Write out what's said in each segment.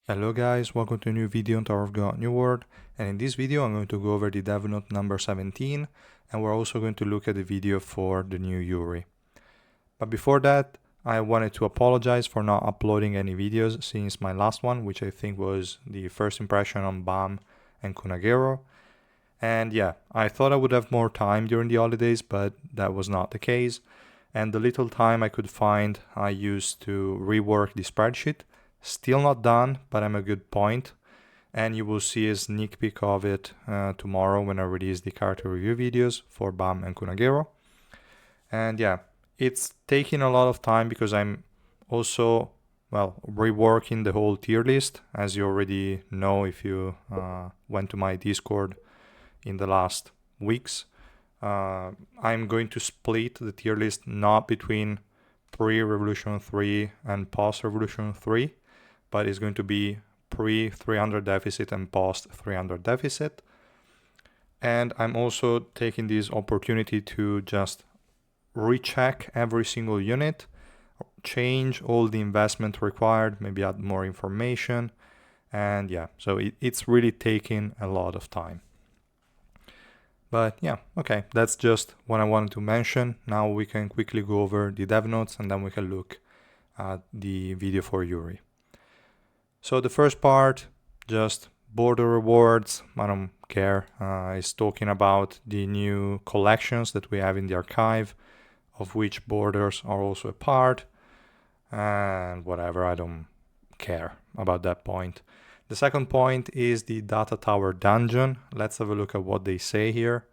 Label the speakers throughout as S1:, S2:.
S1: Hello guys, welcome to a new video on Tower of God New World, and in this video I'm going to go over the dev note number 17, and we're also going to look at the video for the new Yuri. But before that, I wanted to apologize for not uploading any videos since my last one, which I think was the first impression on BAM and Kunagero. And yeah, I thought I would have more time during the holidays, but that was not the case. And the little time I could find, I used to rework the spreadsheet. Still not done, but I'm a good point. And you will see a sneak peek of it tomorrow when I release the character review videos for BAM and Kunagero. And yeah, it's taking a lot of time because I'm also, reworking the whole tier list. As you already know if you went to my Discord in the last weeks. I'm going to split the tier list not between pre-Revolution 3 and post-Revolution 3, but it's going to be pre-300 deficit and post-300 deficit. And I'm also taking this opportunity to just recheck every single unit, change all the investment required, maybe add more information. And yeah, so it's really taking a lot of time. But yeah, okay, that's just what I wanted to mention. Now we can quickly go over the dev notes and then we can look at the video for Yuri. So the first part, just border rewards, I don't care. It's talking about the new collections that we have in the archive, of which borders are also a part. And whatever, I don't care about that point. The second point is the data tower dungeon. Let's have a look at what they say here.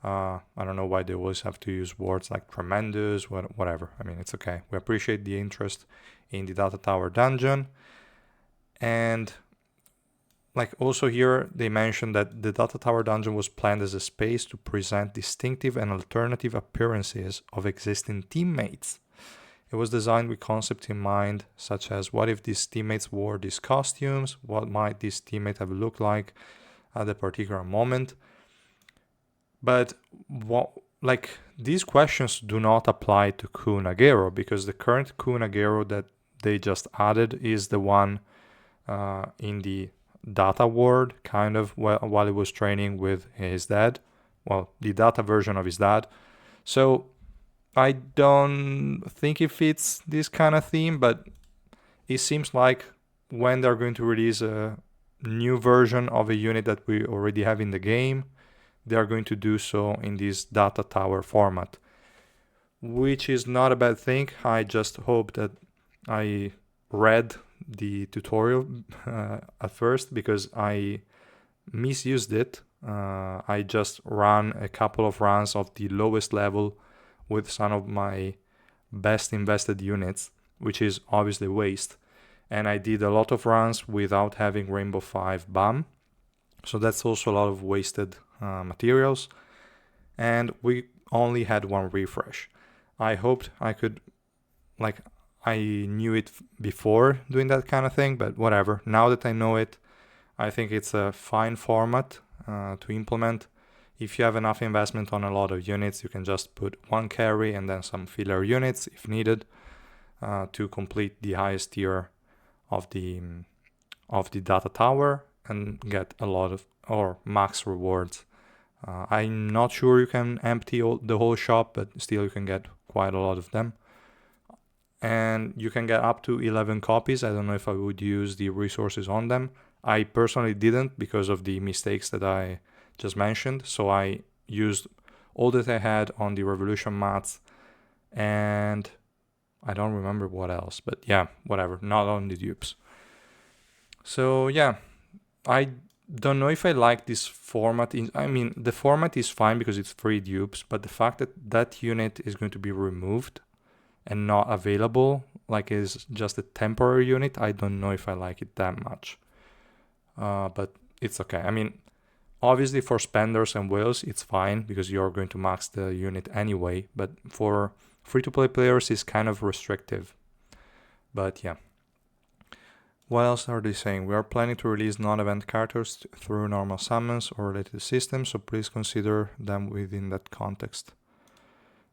S1: I don't know why they always have to use words like tremendous, whatever. I mean, it's okay. We appreciate the interest in the data tower dungeon. And like also here, they mentioned that the data tower dungeon was planned as a space to present distinctive and alternative appearances of existing teammates. It was designed with concepts in mind, such as what if these teammates wore these costumes? What might this teammate have looked like at a particular moment? But these questions do not apply to Kunagero, because the current Kunagero that they just added is the one in the data world, kind of while he was training with his dad. Well, the data version of his dad. So I don't think it fits this kind of theme, but it seems like when they're going to release a new version of a unit that we already have in the game, they are going to do so in this data tower format, which is not a bad thing. I just hope that I read the tutorial at first, because I misused it. I just ran a couple of runs of the lowest level with some of my best invested units, which is obviously waste. And I did a lot of runs without having Rainbow 5 BAM. So that's also a lot of wasted materials. And we only had one refresh. I hoped I could, I knew it before doing that kind of thing, but whatever. Now that I know it, I think it's a fine format to implement. If you have enough investment on a lot of units, you can just put one carry and then some filler units if needed to complete the highest tier of the data tower and get a lot of, or max rewards. I'm not sure you can empty the whole shop, but still you can get quite a lot of them. And you can get up to 11 copies. I don't know if I would use the resources on them. I personally didn't because of the mistakes that I just mentioned. So I used all that I had on the Revolution mats, and I don't remember what else, but yeah, whatever, not on the dupes. So yeah, I don't know if I like this format. I mean, the format is fine because it's 3 dupes, but the fact that that unit is going to be removed and not available, like is just a temporary unit, I don't know if I like it that much. But it's okay. I mean, obviously for spenders and whales, it's fine because you're going to max the unit anyway, but for free-to-play players, it's kind of restrictive. But yeah. What else are they saying? We are planning to release non-event characters through normal summons or related systems, so please consider them within that context.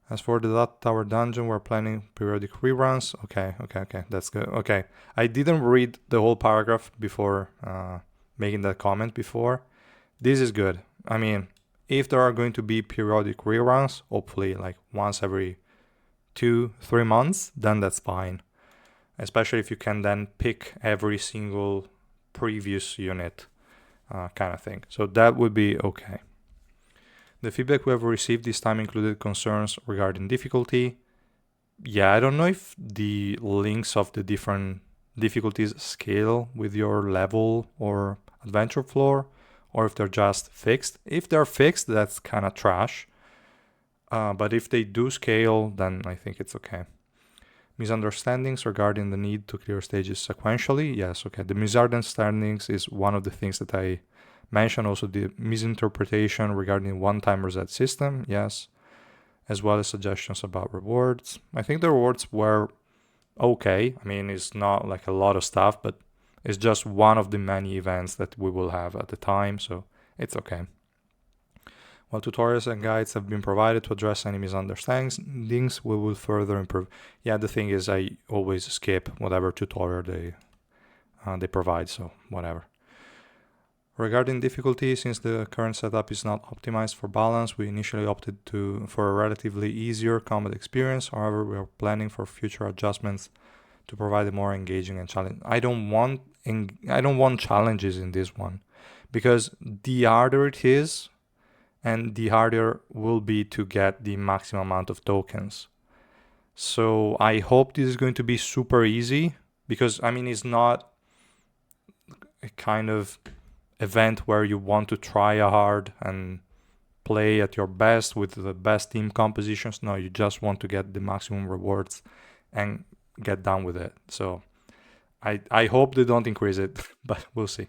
S1: As for the Dot Tower dungeon, we're planning periodic reruns. Okay, that's good. Okay, I didn't read the whole paragraph before making that comment before. This is good. I mean, if there are going to be periodic reruns, hopefully like once every 2-3 months, then that's fine. Especially if you can then pick every single previous unit kind of thing. So that would be okay. The feedback we have received this time included concerns regarding difficulty. Yeah, I don't know if the links of the different difficulties scale with your level or adventure floor, or if they're just fixed. If they're fixed, that's kind of trash. But if they do scale, then I think it's okay. Misunderstandings regarding the need to clear stages sequentially. Yes, okay. The misunderstandings is one of the things that I mentioned. Also, the misinterpretation regarding one-time reset system. Yes. As well as suggestions about rewards. I think the rewards were okay. I mean, it's not like a lot of stuff, but it's just one of the many events that we will have at the time, so it's okay. While tutorials and guides have been provided to address any misunderstandings, we will further improve. Yeah, the thing is, I always skip whatever tutorial they provide, so whatever. Regarding difficulty, since the current setup is not optimized for balance, we initially opted for a relatively easier combat experience. However, we are planning for future adjustments to provide a more engaging and challenging. I don't want challenges in this one, because the harder it is, and the harder will be to get the maximum amount of tokens. So I hope this is going to be super easy, because I mean, it's not a kind of event where you want to try hard and play at your best with the best team compositions. No, you just want to get the maximum rewards and get done with it. So I hope they don't increase it, but we'll see.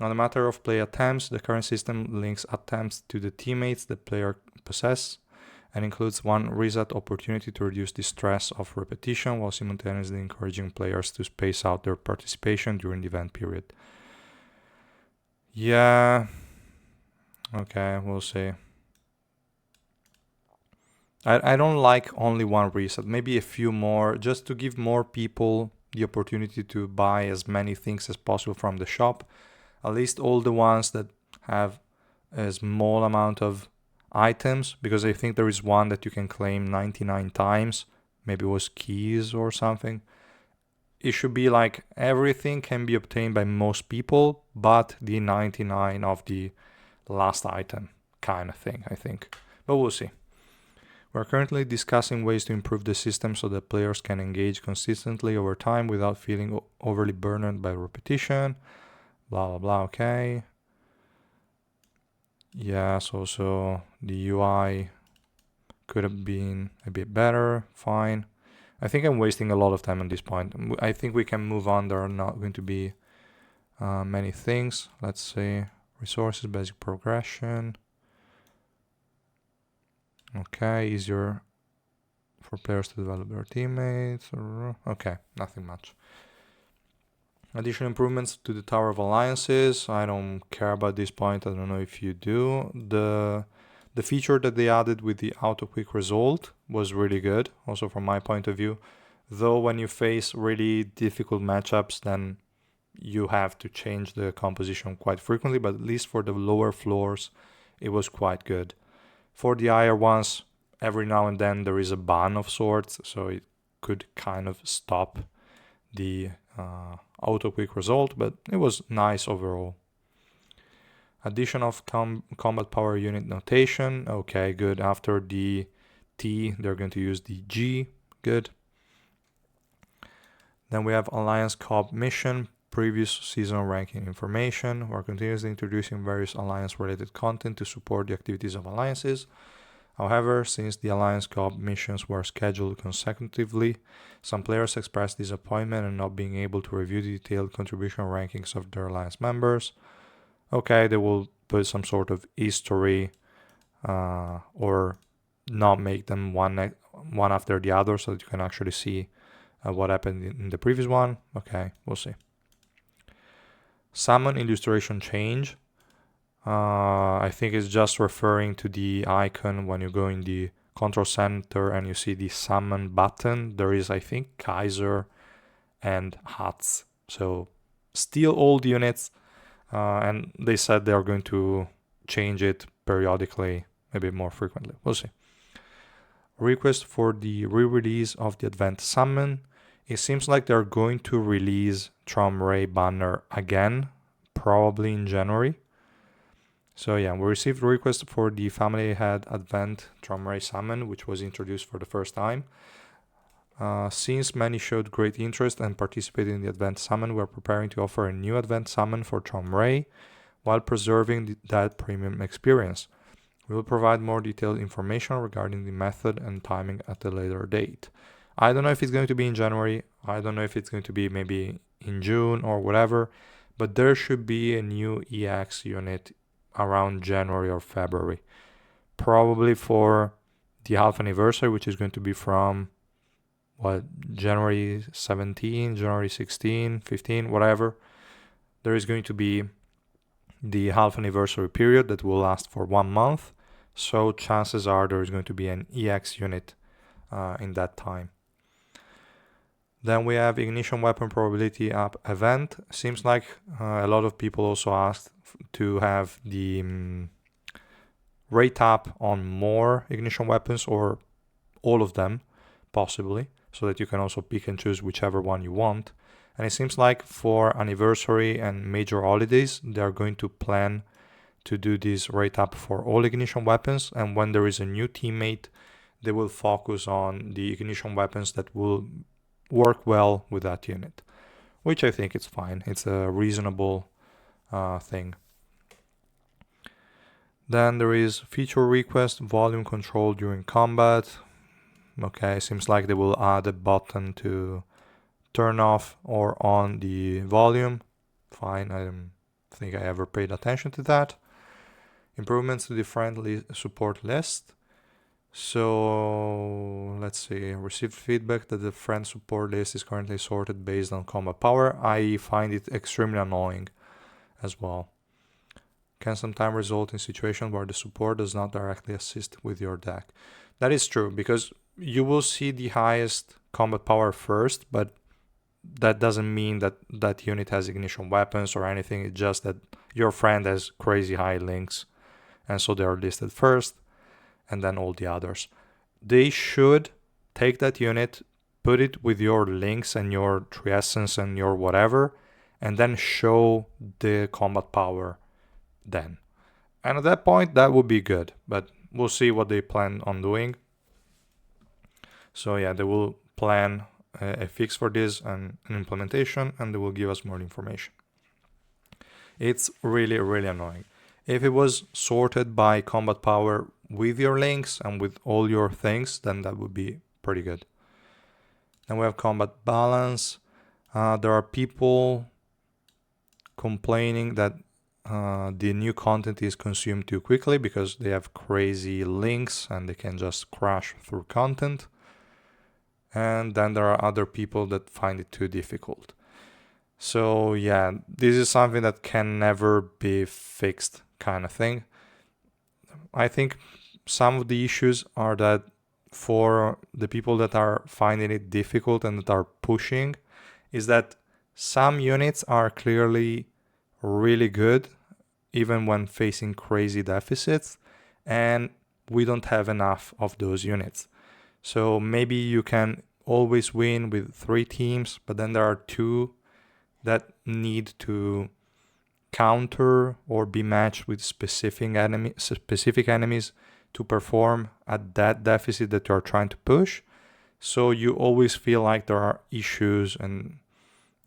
S1: On the matter of play attempts, the current system links attempts to the teammates the player possess and includes one reset opportunity to reduce the stress of repetition while simultaneously encouraging players to space out their participation during the event period. Yeah, okay, we'll see. I don't like only one reset, maybe a few more, just to give more people the opportunity to buy as many things as possible from the shop. At least all the ones that have a small amount of items, because I think there is one that you can claim 99 times, maybe it was keys or something. It should be like everything can be obtained by most people, but the 99 of the last item kind of thing, I think. But we'll see. We're currently discussing ways to improve the system so that players can engage consistently over time without feeling overly burdened by repetition. Blah, blah, blah, okay. Yes, also the UI could have been a bit better, fine. I think I'm wasting a lot of time on this point. I think we can move on. There are not going to be many things. Let's see. Resources, basic progression. Okay, easier for players to develop their teammates. Okay, nothing much. Additional improvements to the Tower of Alliances. I don't care about this point. I don't know if you do. The feature that they added with the auto quick result was really good, also from my point of view. Though when you face really difficult matchups, then you have to change the composition quite frequently, but at least for the lower floors, it was quite good. For the higher ones, every now and then there is a ban of sorts, so it could kind of stop the auto quick result, but it was nice overall. Addition of combat power unit notation. Okay, good. After the T, they're going to use the G. Good. Then we have Alliance Co-op mission, previous seasonal ranking information. We're continuously introducing various Alliance-related content to support the activities of Alliances. However, since the Alliance Co-op missions were scheduled consecutively, some players expressed disappointment in not being able to review the detailed contribution rankings of their Alliance members. Okay, they will put some sort of history or not make them one after the other so that you can actually see what happened in the previous one. Okay, we'll see. Summon illustration change. I think it's just referring to the icon when you go in the control center and you see the summon button, there is, I think, Kaiser and Hats. So still old units, and they said they are going to change it periodically, maybe more frequently. We'll see. Request for the re-release of the Advent Summon. It seems like they're going to release Trom-Ray banner again, probably in January. So yeah, we received a request for the Family Head Advent Trom-Ray Summon, which was introduced for the first time. Since many showed great interest and participated in the Advent Summon, we are preparing to offer a new Advent Summon for Trom-Ray while preserving that premium experience. We will provide more detailed information regarding the method and timing at a later date. I don't know if it's going to be in January. I don't know if it's going to be maybe in June or whatever, but there should be a new EX unit around January or February. Probably for the half anniversary, which is going to be from January 17, January 16, 15, whatever. There is going to be the half anniversary period that will last for 1 month. So chances are there is going to be an EX unit in that time. Then we have Ignition Weapon Probability Up event. Seems like a lot of people also asked to have the rate up on more ignition weapons or all of them, possibly, so that you can also pick and choose whichever one you want. And it seems like for anniversary and major holidays, they are going to plan to do this rate up for all ignition weapons. And when there is a new teammate, they will focus on the ignition weapons that will work well with that unit, which I think is fine. It's a reasonable thing. Then there is feature request, volume control during combat. Okay, seems like they will add a button to turn off or on the volume. Fine, I don't think I ever paid attention to that. Improvements to the friend support list. So let's see, received feedback that the friend support list is currently sorted based on combat power. I find it extremely annoying as well. Can sometimes result in situations where the support does not directly assist with your deck. That is true, because you will see the highest combat power first, but that doesn't mean that that unit has ignition weapons or anything. It's just that your friend has crazy high links, and so they are listed first, and then all the others. They should take that unit, put it with your links and your Triessence and your whatever, and then show the combat power then. And at that point, that would be good, but we'll see what they plan on doing. So yeah, they will plan a fix for this and an implementation, and they will give us more information. It's really, really annoying. If it was sorted by combat power with your links and with all your things, then that would be pretty good. Then we have combat balance. There are people complaining that the new content is consumed too quickly because they have crazy links and they can just crash through content. And then there are other people that find it too difficult. So yeah, this is something that can never be fixed, kind of thing. I think some of the issues are that for the people that are finding it difficult and that are pushing, is that some units are clearly really good even when facing crazy deficits, and we don't have enough of those units. So maybe you can always win with 3 teams, but then there are 2 that need to counter or be matched with specific enemies to perform at that deficit that you're trying to push. So you always feel like there are issues and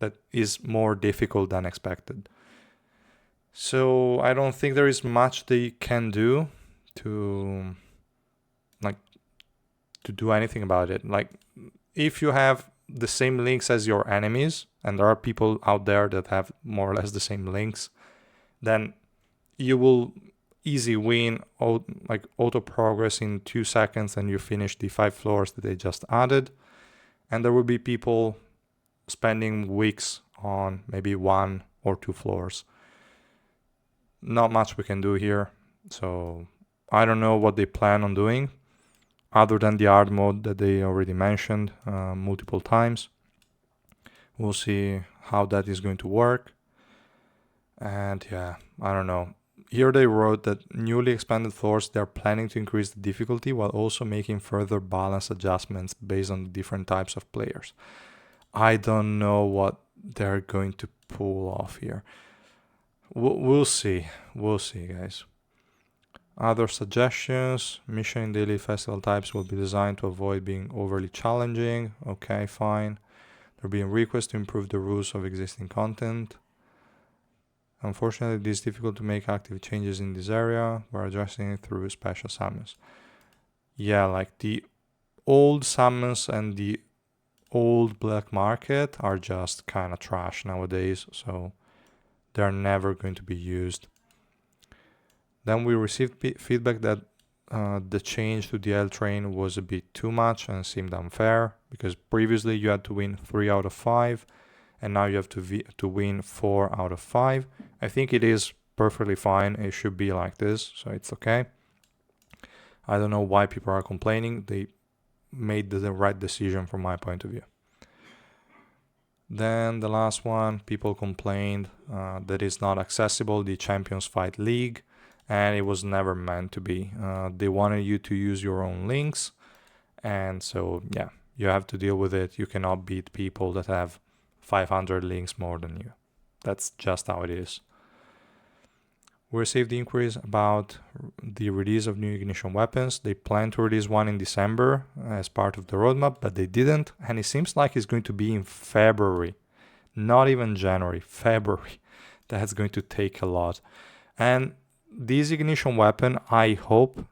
S1: that is more difficult than expected. So I don't think there is much they can do to do anything about it. Like, if you have the same links as your enemies, and there are people out there that have more or less the same links, then you will easy win, auto progress in 2 seconds, and you finish the 5 floors that they just added. And there will be people spending weeks on maybe 1 or 2 floors. Not much we can do here. So I don't know what they plan on doing. other than the hard mode that they already mentioned multiple times. We'll see how that is going to work. And yeah, I don't know. Here they wrote that newly expanded floors, they're planning to increase the difficulty while also making further balance adjustments based on the different types of players. I don't know what they're going to pull off here. We'll see. We'll see, guys. Other suggestions: mission in daily festival types will be designed to avoid being overly challenging. Okay, fine. There being requests to improve the rules of existing content. Unfortunately, it is difficult to make active changes in this area. We're addressing it through special summons. Yeah, like the old summons and the old black market are just kind of trash nowadays, so they're never going to be used. Then we received feedback that the change to the L train was a bit too much and seemed unfair, because previously you had to win 3 out of 5 and now you have to win 4 out of 5. I think it is perfectly fine. It should be like this, so it's okay. I don't know why people are complaining. They made the right decision from my point of view. Then the last one, people complained that it's not accessible, the Champions Fight League, and it was never meant to be. They wanted you to use your own links, and so yeah, you have to deal with it. You cannot beat people that have 500 links more than you. That's just how it is. We received inquiries about the release of new ignition weapons. They plan to release one in December as part of the roadmap, but they didn't, and it seems like it's going to be in February. Not even January, February. That's going to take a lot. And this ignition weapon, I hope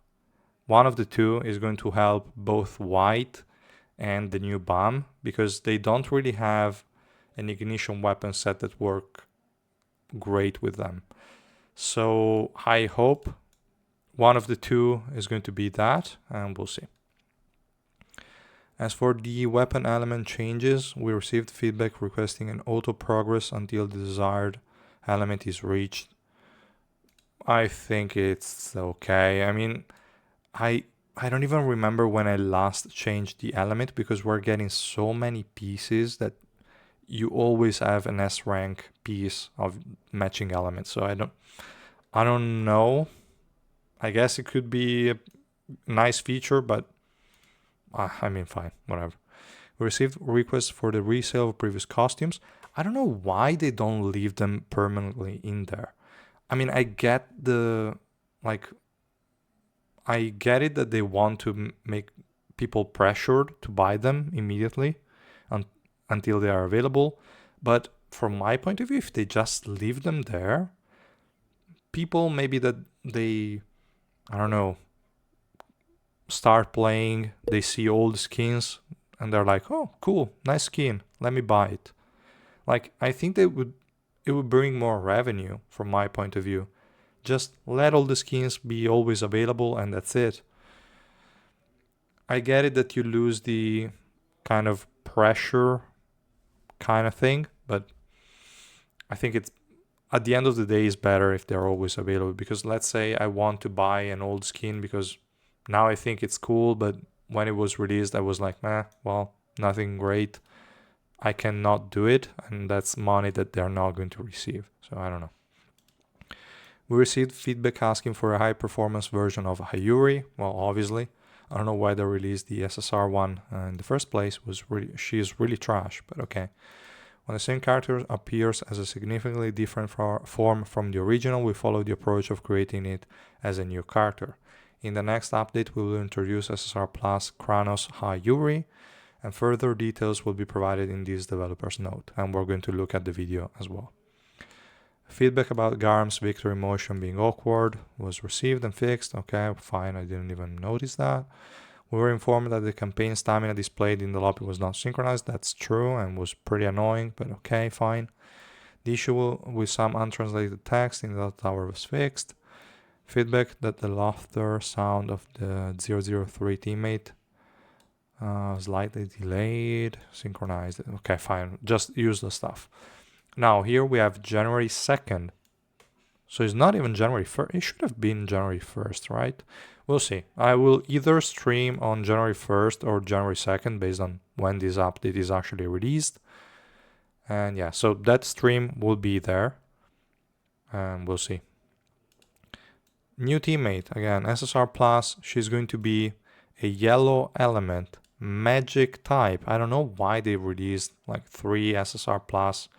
S1: one of the two is going to help both White and the new bomb, because they don't really have an ignition weapon set that work great with them. So I hope one of the two is going to be that, and we'll see. As for the weapon element changes, we received feedback requesting an auto progress until the desired element is reached. I think it's okay. I mean, I don't even remember when I last changed the element, because we're getting so many pieces that you always have an S rank piece of matching elements. So I don't know. I guess it could be a nice feature, but I mean, fine, whatever. We received requests for the resale of previous costumes. I don't know why they don't leave them permanently in there. I mean, I get I get it that they want to make people pressured to buy them immediately until they are available. But from my point of view, if they just leave them there, people maybe that they, I don't know, start playing, they see old skins and they're like, oh, cool, nice skin, let me buy it. Like, I think it would bring more revenue from my point of view. Just let all the skins be always available and that's it. I get it that you lose the kind of pressure kind of thing, but I think it's, at the end of the day, is better if they're always available. Because let's say I want to buy an old skin because now I think it's cool, but when it was released I was like, well, nothing great, I cannot do it, and that's money that they're not going to receive. So I don't know. We received feedback asking for a high performance version of Yuri. Well, obviously, I don't know why they released the SSR one in the first place. She is really trash, but okay. When the same character appears as a significantly different form from the original, we follow the approach of creating it as a new character. In the next update, we will introduce SSR Plus Kranos Yuri, and further details will be provided in this developer's note, and we're going to look at the video as well. Feedback about Garm's victory motion being awkward was received and fixed. Okay, fine, I didn't even notice that. We were informed that the campaign stamina displayed in the lobby was not synchronized. That's true and was pretty annoying, but okay, fine. The issue with some untranslated text in the tower was fixed. Feedback that the laughter sound of the 003 teammate slightly delayed, synchronized. Okay, fine, just useless stuff. Now here we have January 2nd. So it's not even January 1st. It should have been January 1st, right? We'll see. I will either stream on January 1st or January 2nd based on when this update is actually released. And yeah, so that stream will be there. And we'll see. New teammate, again, SSR Plus. She's going to be a yellow element, magic type. I don't know why they released like 3 SSR Plus.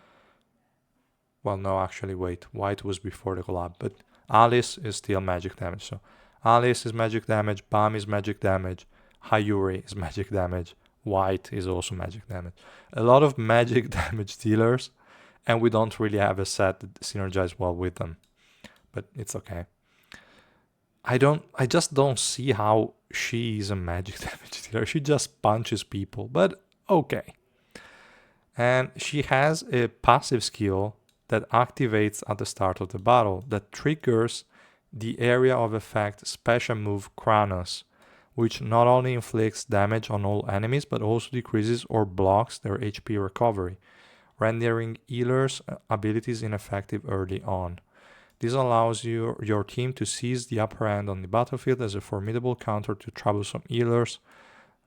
S1: Well, no, actually, wait. White was before the collab, but Alice is still magic damage. So Alice is magic damage, Bam is magic damage, Yuri is magic damage, White is also magic damage. A lot of magic damage dealers, and we don't really have a set that synergizes well with them. But it's okay. I just don't see how she is a magic damage dealer. She just punches people, but okay. And she has a passive skill that activates at the start of the battle that triggers the area of effect special move Kranos, which not only inflicts damage on all enemies but also decreases or blocks their HP recovery, rendering healers' abilities ineffective early on. This allows your team to seize the upper hand on the battlefield as a formidable counter to troublesome healers.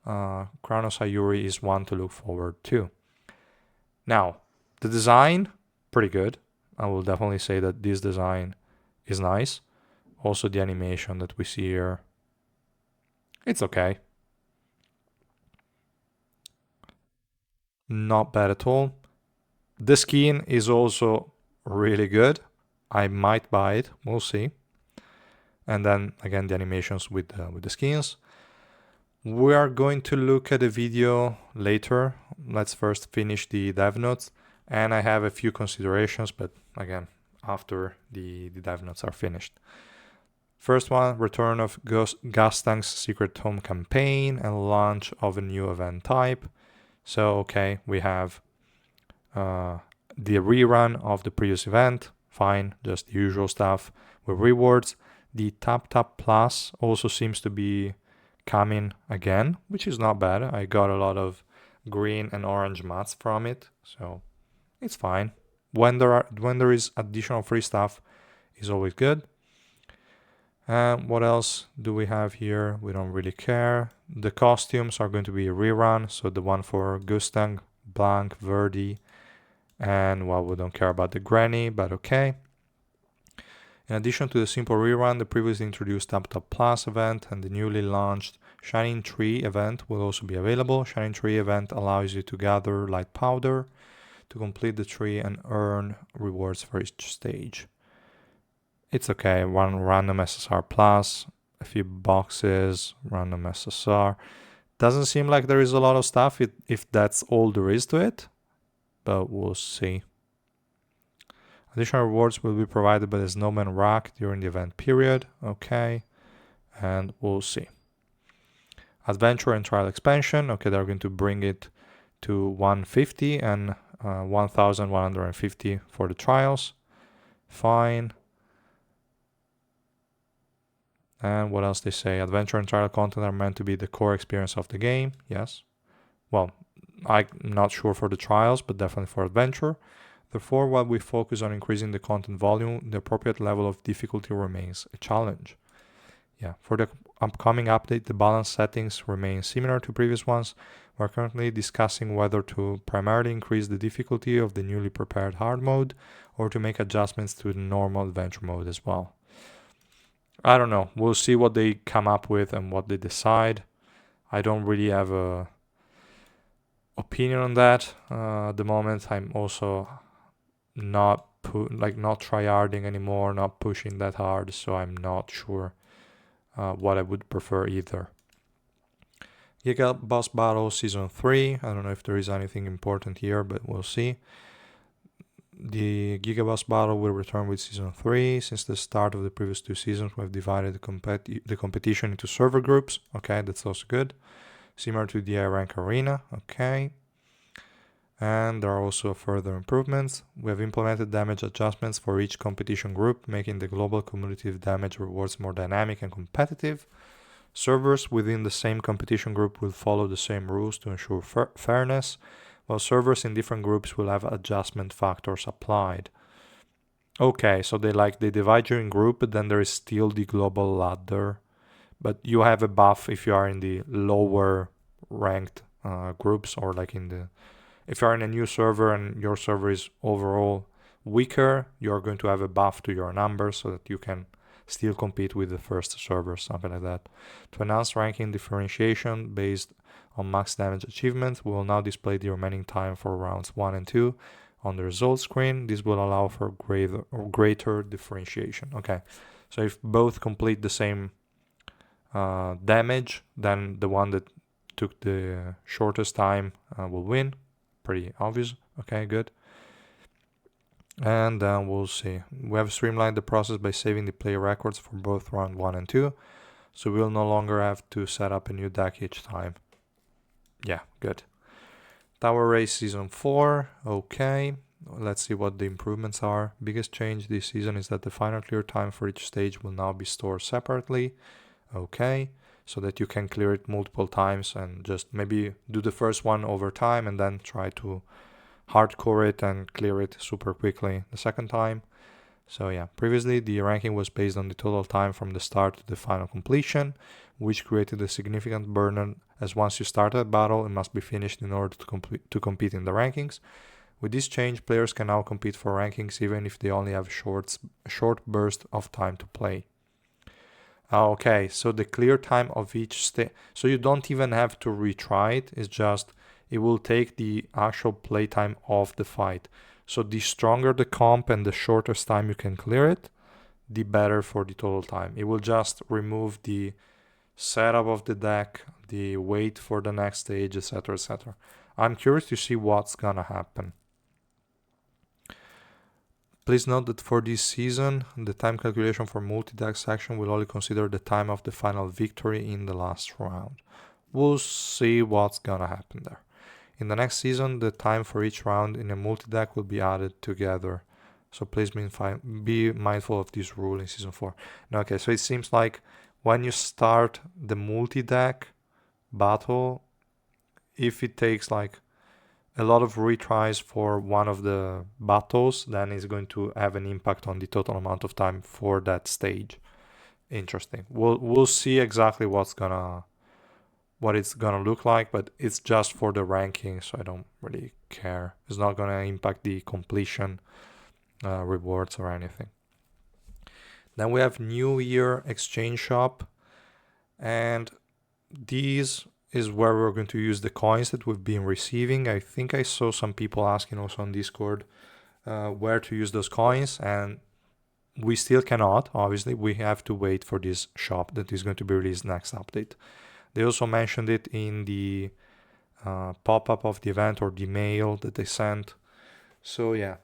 S1: Kranos Yuri is one to look forward to. Now, the design, pretty good. I will definitely say that this design is nice. Also, the animation that we see here, it's okay. Not bad at all. The skin is also really good. I might buy it. We'll see. And then again, the animations with the skins. We are going to look at a video later. Let's first finish the dev notes. And I have a few considerations, but again, after the dev notes are finished. First one, return of Gastang's Secret Home campaign and launch of a new event type. So, okay, we have the rerun of the previous event. Fine, just the usual stuff with rewards. The Tap Tap Plus also seems to be coming again, which is not bad. I got a lot of green and orange mats from it, so it's fine. When there is additional free stuff, is always good. What else do we have here? We don't really care. The costumes are going to be a rerun, so the one for Gustang, Blanc, Verdi, and well, we don't care about the Granny, but okay. In addition to the simple rerun, the previously introduced Tap Tap Plus event and the newly launched Shining Tree event will also be available. Shining Tree event allows you to gather light powder to complete the tree and earn rewards for each stage. It's okay, one random SSR plus, a few boxes, random SSR. Doesn't seem like there is a lot of stuff if that's all there is to it, but we'll see. Additional rewards will be provided by the Snowman Rack during the event period. Okay, and we'll see. Adventure and Trial Expansion. Okay, they're going to bring it to 150 and 1150 for the trials. Fine. And what else they say? Adventure and trial content are meant to be the core experience of the game. Yes. Well, I'm not sure for the trials, but definitely for adventure. Therefore, while we focus on increasing the content volume, the appropriate level of difficulty remains a challenge. Yeah, for the upcoming update, the balance settings remain similar to previous ones. We're currently discussing whether to primarily increase the difficulty of the newly prepared hard mode or to make adjustments to the normal adventure mode as well. I don't know. We'll see what they come up with and what they decide. I don't really have a opinion on that at the moment. I'm also not tryharding anymore, not pushing that hard, so I'm not sure what I would prefer either. Giga Boss Battle Season 3. I don't know if there is anything important here, but we'll see. The Giga Boss Battle will return with Season 3. Since the start of the previous 2 seasons, we've divided the competition into server groups. Okay, that's also good. Similar to the rank arena. Okay. And there are also further improvements. We have implemented damage adjustments for each competition group, making the global cumulative damage rewards more dynamic and competitive. Servers within the same competition group will follow the same rules to ensure fairness, while servers in different groups will have adjustment factors applied. Okay, so they divide you in group, but then there is still the global ladder. But you have a buff if you are in the lower ranked groups, or like if you are in a new server and your server is overall weaker, you're going to have a buff to your numbers so that you can still compete with the first server, something like that. To enhance ranking differentiation based on max damage achievements, we will now display the remaining time for rounds 1 and 2 on the results screen. This will allow for greater differentiation. Okay, so if both complete the same damage, then the one that took the shortest time will win. Pretty obvious. Okay, good. And then we'll see. We have streamlined the process by saving the player records for both round 1 and 2. So we'll no longer have to set up a new deck each time. Yeah, good. Tower Race Season 4. Okay. Let's see what the improvements are. Biggest change this season is that the final clear time for each stage will now be stored separately. Okay. So that you can clear it multiple times and just maybe do the first one over time and then try to hardcore it and clear it super quickly the second time. So yeah, previously the ranking was based on the total time from the start to the final completion, which created a significant burden, as once you start a battle it must be finished in order to compete in the rankings. With this change, players can now compete for rankings even if they only have a short burst of time to play. Okay, so the clear time of each stage, so you don't even have to retry it, it's just it will take the actual playtime of the fight. So the stronger the comp and the shortest time you can clear it, the better for the total time. It will just remove the setup of the deck, the wait for the next stage, etc, etc. I'm curious to see what's gonna happen. Please note that for this season, the time calculation for multi-deck section will only consider the time of the final victory in the last round. We'll see what's gonna happen there. In the next season, the time for each round in a multi-deck will be added together. So please be mindful of this rule in Season 4. Okay, so it seems like when you start the multi-deck battle, if it takes like a lot of retries for one of the battles, then it's going to have an impact on the total amount of time for that stage. Interesting. We'll see exactly what it's gonna look like, but it's just for the ranking, so I don't really care. It's not gonna impact the completion rewards or anything. Then we have New Year Exchange Shop, and these is where we're going to use the coins that we've been receiving. I think I saw some people asking also on Discord where to use those coins, and we still cannot. Obviously, we have to wait for this shop that is going to be released next update. They also mentioned it in the pop-up of the event or the mail that they sent. So yeah,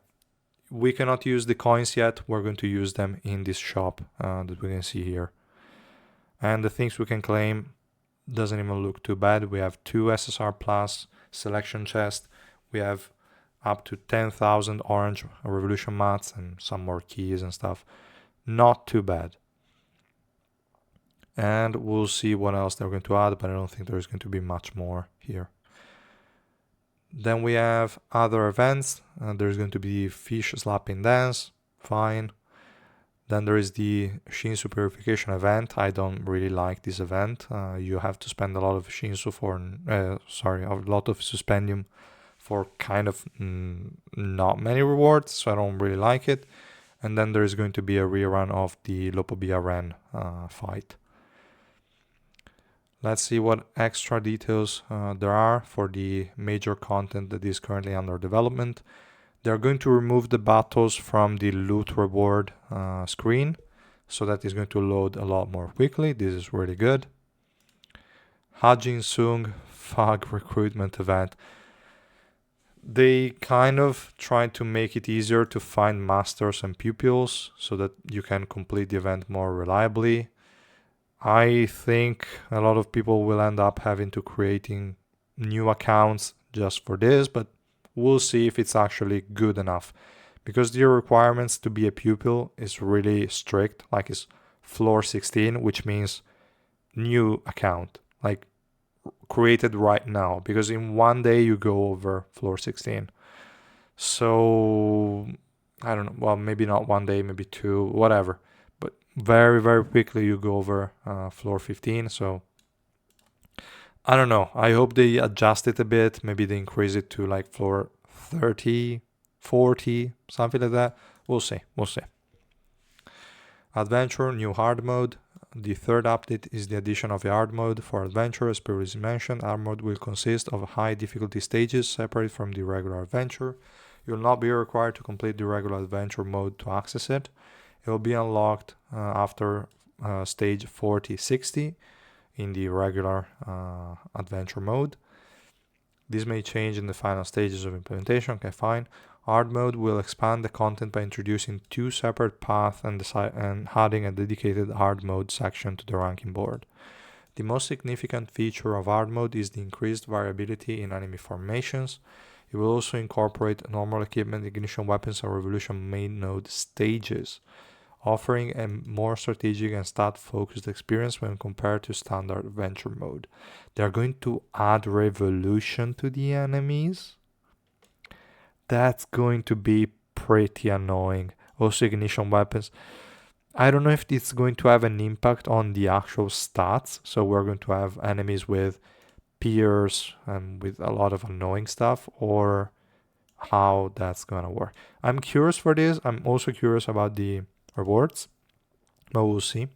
S1: we cannot use the coins yet. We're going to use them in this shop that we can see here. And the things we can claim doesn't even look too bad. We have 2 SSR Plus selection chests. We have up to 10,000 orange revolution mats and some more keys and stuff. Not too bad. And we'll see what else they're going to add, but I don't think there's going to be much more here. Then we have other events. There's going to be fish slapping dance. Fine. Then there is the Shinsu purification event. I don't really like this event. You have to spend a lot of Shinsu a lot of Suspendium for kind of not many rewards, so I don't really like it. And then there is going to be a rerun of the Lopobia Ren fight. Let's see what extra details there are for the major content that is currently under development. They're going to remove the battles from the loot reward screen, so that is going to load a lot more quickly. This is really good. Hajin Sung Fog recruitment event. They kind of try to make it easier to find masters and pupils so that you can complete the event more reliably. I think a lot of people will end up having to creating new accounts just for this, but we'll see if it's actually good enough, because the requirements to be a pupil is really strict. Like it's floor 16, which means new account, like created right now, because in one day you go over floor 16. So I don't know, well, maybe not one day, maybe two, whatever. But very, very quickly you go over floor 15. So I don't know. I hope they adjust it a bit. Maybe they increase it to like floor 30, 40, something like that. We'll see. We'll see. Adventure, new hard mode. The third update is the addition of a hard mode for adventure. As previously mentioned, hard mode will consist of high difficulty stages separate from the regular adventure. You will not be required to complete the regular adventure mode to access it. It will be unlocked after stage 40-60 in the regular adventure mode. This may change in the final stages of implementation. Okay, fine. Hard mode will expand the content by introducing two separate paths and adding a dedicated hard mode section to the ranking board. The most significant feature of hard mode is the increased variability in enemy formations. It will also incorporate normal equipment, ignition weapons, and revolution main node stages, offering a more strategic and stat-focused experience when compared to standard adventure mode. They are going to add revolution to the enemies. That's going to be pretty annoying. Also, ignition weapons. I don't know if it's going to have an impact on the actual stats. So we're going to have enemies with peers and with a lot of annoying stuff, or how that's going to work. I'm curious for this. I'm also curious about the rewards, but we'll see.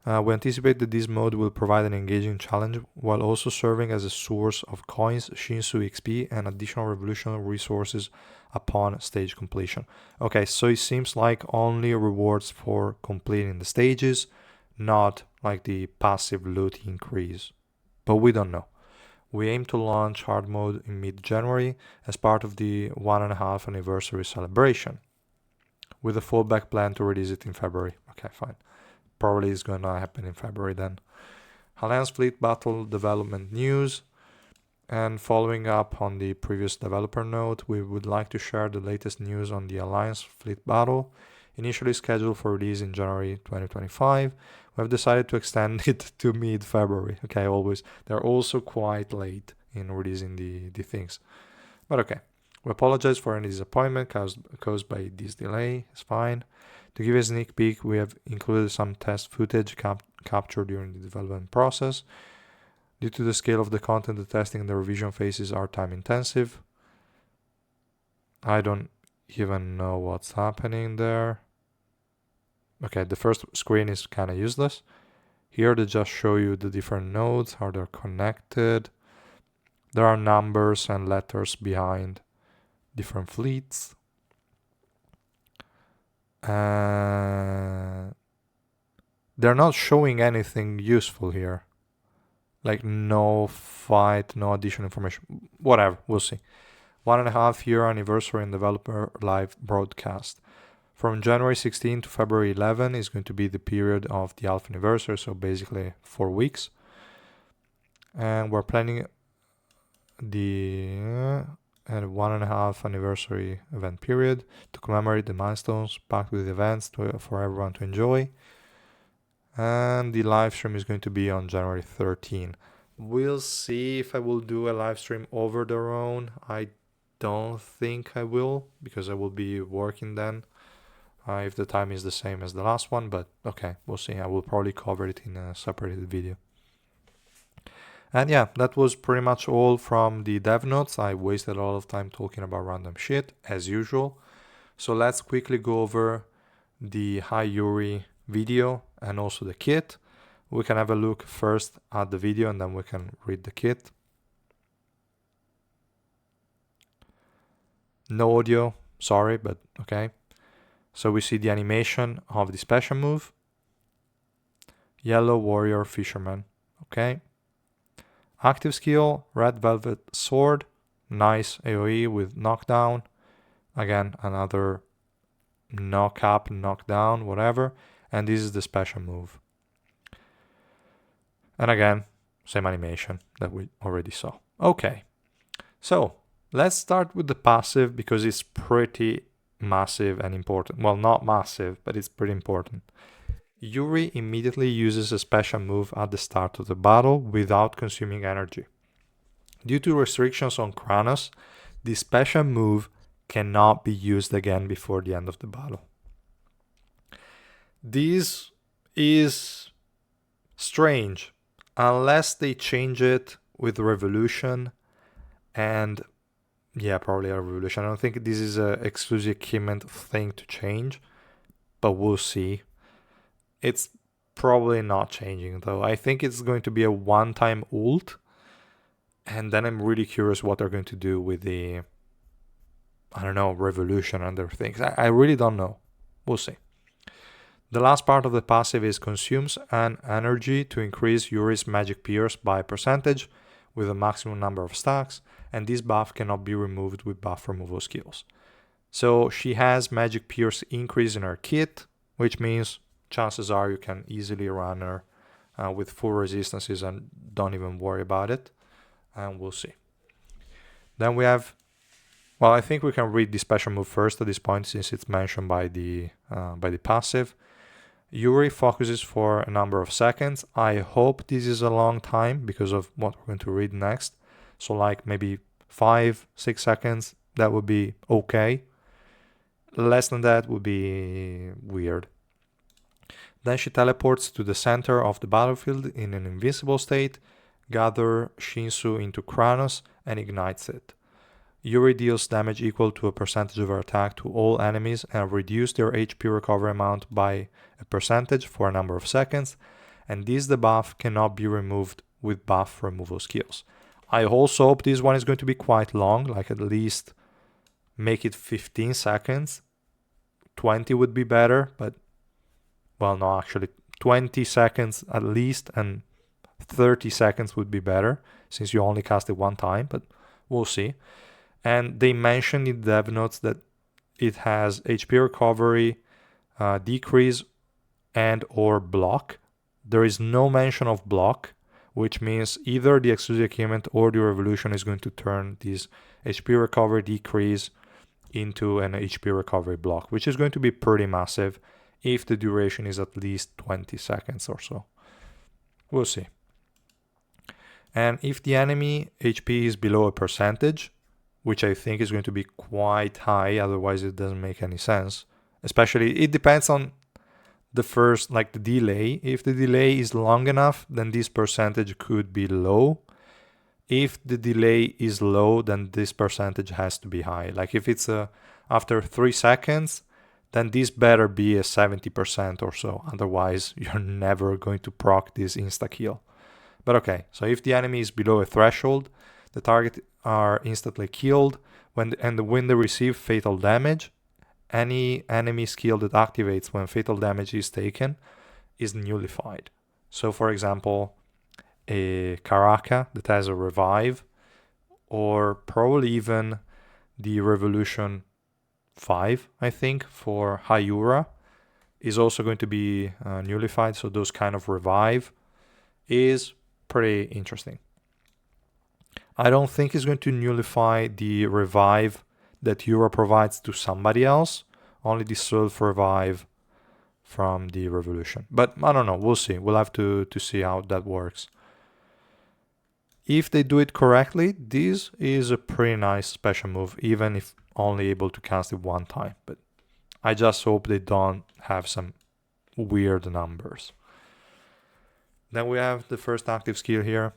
S1: We anticipate that this mode will provide an engaging challenge while also serving as a source of coins, Shinsu XP, and additional revolutionary resources upon stage completion. Okay, so it seems like only rewards for completing the stages, not like the passive loot increase. But we don't know. We aim to launch hard mode in mid-January as part of the 1.5 anniversary celebration, with a fallback plan to release it in February. Okay, fine. Probably is going to happen in February then. Alliance Fleet Battle development news. And following up on the previous developer note, we would like to share the latest news on the Alliance Fleet Battle. Initially scheduled for release in January 2025, we have decided to extend it to mid-February. Okay, always. They're also quite late in releasing the things. But okay. We apologize for any disappointment caused by this delay. It's fine. To give a sneak peek, we have included some test footage captured during the development process. Due to the scale of the content, the testing and the revision phases are time intensive. I don't even know what's happening there. Okay, the first screen is kind of useless. Here they just show you the different nodes, how they're connected. There are numbers and letters behind different fleets. They're not showing anything useful here. Like no fight, no additional information. Whatever, we'll see. 1.5 year anniversary and developer live broadcast. From January 16 to February 11 is going to be the period of the alpha anniversary, so basically 4 weeks. And we're planning the 1.5 anniversary event period to commemorate the milestones, packed with events for everyone to enjoy. And the live stream is going to be on January 13. We'll see if I will do a live stream over the own. I don't think I will, because I will be working then. If the time is the same as the last one, but okay, we'll see. I will probably cover it in a separated video. And yeah, that was pretty much all from the dev notes. I wasted a lot of time talking about random shit, as usual. So let's quickly go over the Hi Yuri video and also the kit. We can have a look first at the video and then we can read the kit. No audio, sorry, but okay. So we see the animation of the special move. Yellow Warrior Fisherman, okay. Active skill, Red Velvet Sword, nice AoE with knockdown. Again, another knock up, knock down, whatever. And this is the special move. And again, same animation that we already saw. Okay, so let's start with the passive because it's pretty massive and important. Well, not massive, but it's pretty important. Yuri immediately uses a special move at the start of the battle without consuming energy. Due to restrictions on Kranos, the special move cannot be used again before the end of the battle. This is strange unless they change it with Revolution, and yeah, probably a Revolution. I don't think this is a exclusive equipment thing to change, but we'll see. It's probably not changing though. I think it's going to be a one-time ult, and then I'm really curious what they're going to do with the, I don't know, Revolution and other things. I really don't know. We'll see. The last part of the passive is consumes an energy to increase Yuri's magic pierce by percentage with a maximum number of stacks, and this buff cannot be removed with buff removal skills. So she has magic pierce increase in her kit, which means chances are you can easily run her with full resistances and don't even worry about it, and we'll see. Then we have, well, I think we can read the special move first at this point since it's mentioned by the passive. Yuri focuses for a number of seconds. I hope this is a long time because of what we're going to read next. So like maybe 5-6 seconds, that would be okay. Less than that would be weird. Then she teleports to the center of the battlefield in an invincible state, gather Shinsu into Kranos, and ignites it. Yuri deals damage equal to a percentage of her attack to all enemies and reduce their HP recovery amount by a percentage for a number of seconds, and this debuff cannot be removed with buff removal skills. I also hope this one is going to be quite long, like at least make it 15 seconds. 20 would be better, but well, no, actually 20 seconds at least, and 30 seconds would be better since you only cast it one time, but we'll see. And they mentioned in dev notes that it has HP recovery, decrease, and or block. There is no mention of block, which means either the exclusive equipment or the Revolution is going to turn this HP recovery decrease into an HP recovery block, which is going to be pretty massive if the duration is at least 20 seconds or so. We'll see. And if the enemy HP is below a percentage, which I think is going to be quite high, otherwise it doesn't make any sense. Especially, it depends on the first, like the delay. If the delay is long enough, then this percentage could be low. If the delay is low, then this percentage has to be high. Like if it's after 3 seconds, then this better be a 70% or so. Otherwise, you're never going to proc this insta-kill. But okay, so if the enemy is below a threshold, the target are instantly killed when they receive fatal damage. Any enemy skill that activates when fatal damage is taken is nullified. So for example, a Karaka that has a revive, or probably even the Revolution 5, I think, for Hayura is also going to be nullified. So those kind of revive is pretty interesting. I don't think it's going to nullify the revive that Yura provides to somebody else, only the self-revive from the Revolution. But I don't know, we'll see. We'll have to see how that works. If they do it correctly, this is a pretty nice special move, even if only able to cast it one time. But I just hope they don't have some weird numbers. Then we have the first active skill here.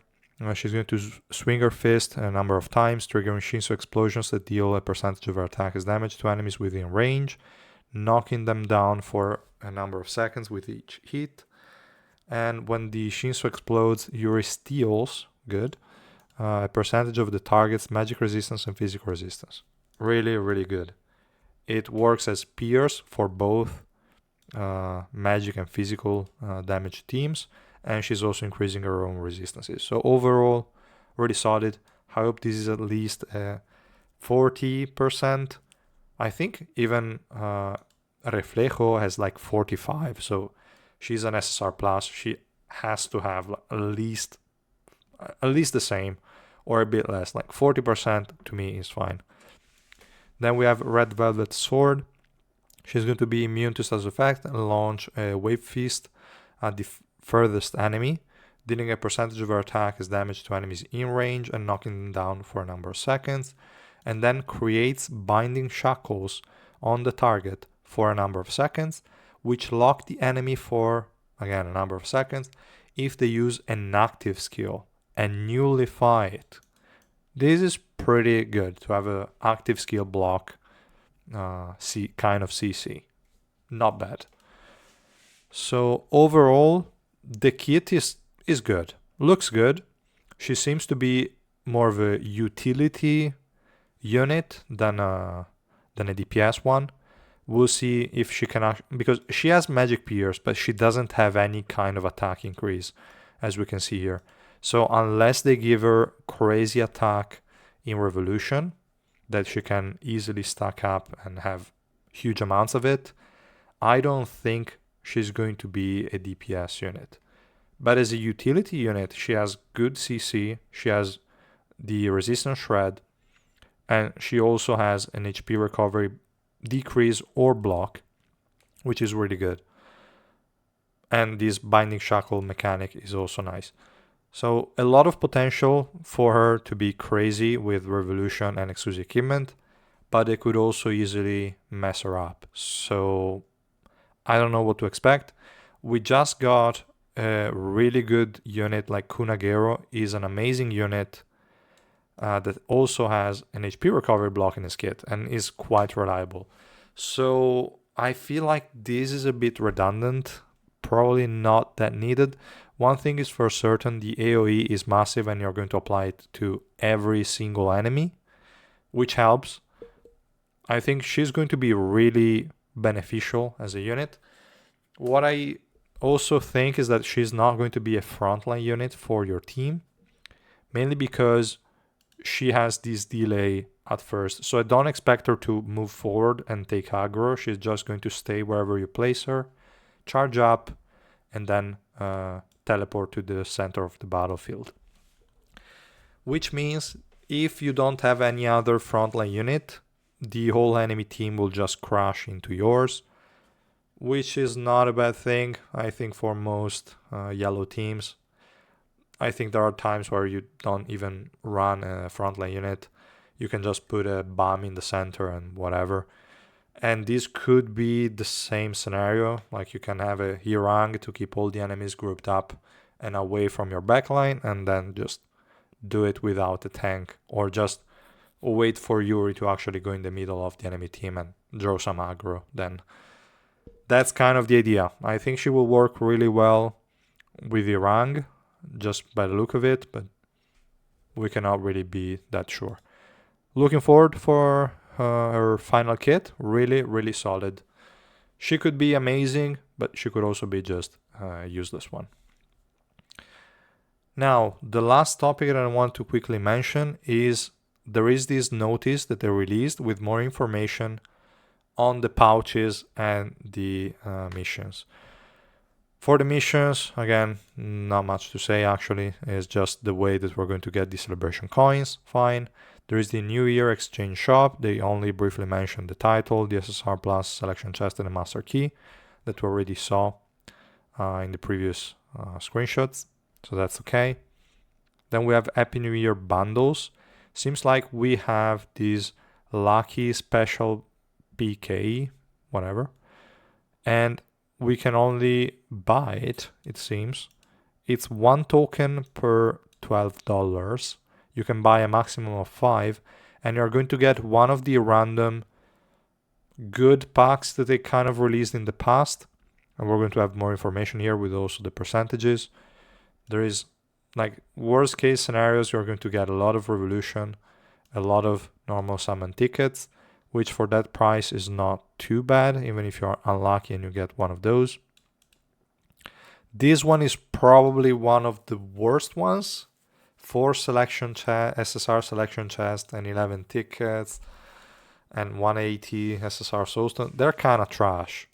S1: She's going to swing her fist a number of times, triggering Shinsu explosions that deal a percentage of her attack as damage to enemies within range, knocking them down for a number of seconds with each hit. And when the Shinsu explodes, Yuri steals, good, a percentage of the target's magic resistance and physical resistance. Really, really good. It works as pierce for both magic and physical damage teams, and she's also increasing her own resistances. So overall, really solid. I hope this is at least 40%. I think even Reflejo has like 45, so she's an SSR plus. She has to have at least the same or a bit less. Like 40% to me is fine. Then we have Red Velvet Sword. She's going to be immune to status effect and launch a Wave Feast at the furthest enemy, dealing a percentage of her attack as damage to enemies in range and knocking them down for a number of seconds. and then creates binding shackles on the target for a number of seconds, which lock the enemy for, again, a number of seconds if they use an active skill and nullify it. This is pretty good to have an active skill block kind of CC. Not bad. So overall, the kit is good. Looks good. She seems to be more of a utility unit than a DPS one. We'll see if she can because she has magic pierce, but she doesn't have any kind of attack increase, as we can see here. So unless they give her crazy attack in Revolution that she can easily stack up and have huge amounts of it, I don't think she's going to be a DPS unit. But as a utility unit, she has good CC, she has the resistance shred, and she also has an HP recovery decrease or block, which is really good. And this binding shackle mechanic is also nice. So a lot of potential for her to be crazy with Revolution and exclusive equipment, but they could also easily mess her up. So I don't know what to expect. We just got a really good unit like Kunagero is an amazing unit that also has an HP recovery block in his kit and is quite reliable. So I feel like this is a bit redundant, probably not that needed. One thing is for certain, the AoE is massive and you're going to apply it to every single enemy, which helps. I think she's going to be really beneficial as a unit. What I also think is that she's not going to be a frontline unit for your team, mainly because she has this delay at first. So I don't expect her to move forward and take aggro. She's just going to stay wherever you place her, charge up, and then teleport to the center of the battlefield. Which means if you don't have any other frontline unit, the whole enemy team will just crash into yours, which is not a bad thing, I think, for most yellow teams. I think there are times where you don't even run a frontline unit. You can just put a bomb in the center and whatever. And this could be the same scenario, like you can have a Hirang to keep all the enemies grouped up and away from your backline, and then just do it without a tank, or just wait for Yuri to actually go in the middle of the enemy team and draw some aggro. Then that's kind of the idea. I think she will work really well with Hirang, just by the look of it, but we cannot really be that sure. Looking forward for her final kit. Really, really solid. She could be amazing, but she could also be just a useless one. Now, the last topic that I want to quickly mention is there is this notice that they released with more information on the pouches and the missions. For the missions, again, not much to say actually. It's just the way that we're going to get the celebration coins. Fine. There is the New Year exchange shop. They only briefly mentioned the title, the SSR Plus selection chest, and the master key that we already saw in the previous screenshots. So that's okay. Then we have Happy New Year bundles. Seems like we have these lucky special PK, whatever. And we can only buy it, it seems. It's 1 token per $12. You can buy a maximum of 5, and you're going to get one of the random good packs that they kind of released in the past. And we're going to have more information here with also the percentages. There is, like, worst case scenarios, you're going to get a lot of Revolution, a lot of normal summon tickets, which for that price is not too bad, even if you're unlucky and you get one of those. This one is probably one of the worst ones. 4 selection SSR selection chest and 11 tickets and 180 SSR soulstone. They're kind of trash.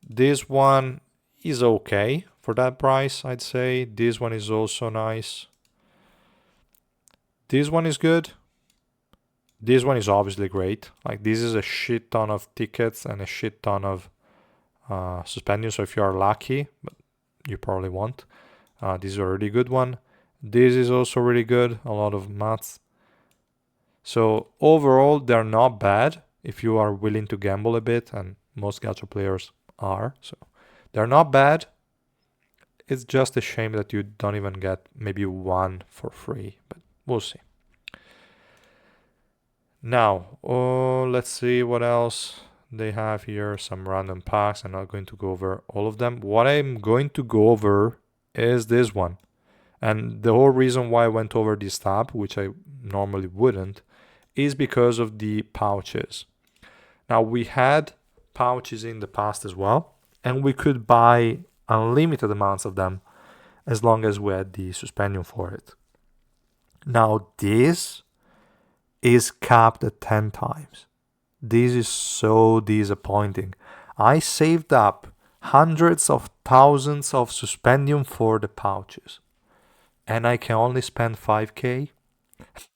S1: This one is okay for that price, I'd say. This one is also nice. This one is good. This one is obviously great. Like, this is a shit ton of tickets and a shit ton of suspensions. So if you are lucky, but you probably won't, this is a really good one. This is also really good. A lot of mats. So overall, they're not bad if you are willing to gamble a bit, and most gacha players are. So they're not bad. It's just a shame that you don't even get maybe one for free, but we'll see. Now, let's see what else they have here. Some random packs. I'm not going to go over all of them. What I'm going to go over is this one. And the whole reason why I went over this tab, which I normally wouldn't, is because of the pouches. Now, we had pouches in the past as well, and we could buy unlimited amounts of them as long as we had the suspension for it. Now, this is capped at 10 times. This is so disappointing. I saved up hundreds of thousands of suspendium for the pouches, and I can only spend 5k.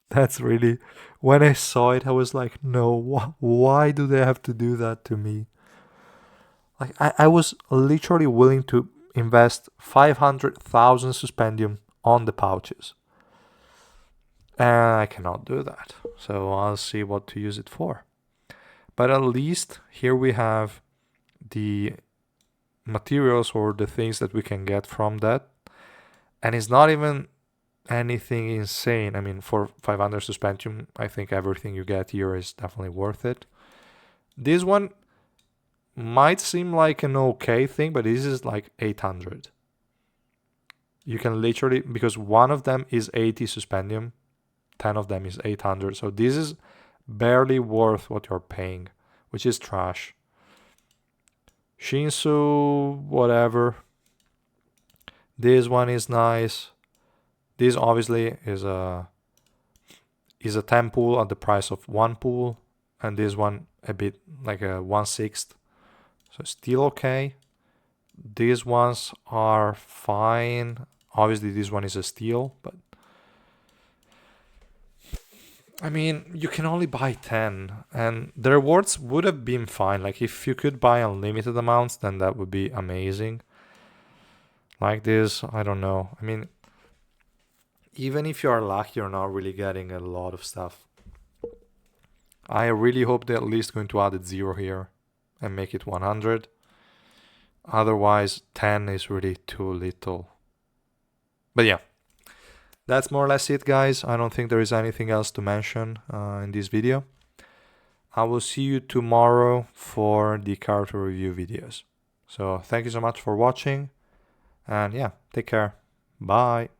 S1: That's really, when I saw it, I was like, no, why do they have to do that to me? Like, I was literally willing to invest 500,000 suspendium on the pouches. And I cannot do that. So I'll see what to use it for. But at least here we have the materials or the things that we can get from that. And it's not even anything insane. I mean, for 500 suspension, I think everything you get here is definitely worth it. This one might seem like an okay thing, but this is like 800. You can literally, because one of them is 80 suspendium, 10 of them is 800. So this is barely worth what you're paying, which is trash. Shinsu, whatever. This one is nice. This obviously is a 10 pool at the price of 1 pool, and this one a bit like a 1/6. So still okay. These ones are fine. Obviously this one is a steal, but I mean, you can only buy 10, and the rewards would have been fine. Like, if you could buy unlimited amounts, then that would be amazing. Like this, I don't know. I mean, even if you are lucky, you're not really getting a lot of stuff. I really hope they're at least going to add a 0 here and make it 100. Otherwise, 10 is really too little. But yeah. That's more or less it, guys. I don't think there is anything else to mention in this video. I will see you tomorrow for the character review videos. So thank you so much for watching, and yeah, take care. Bye.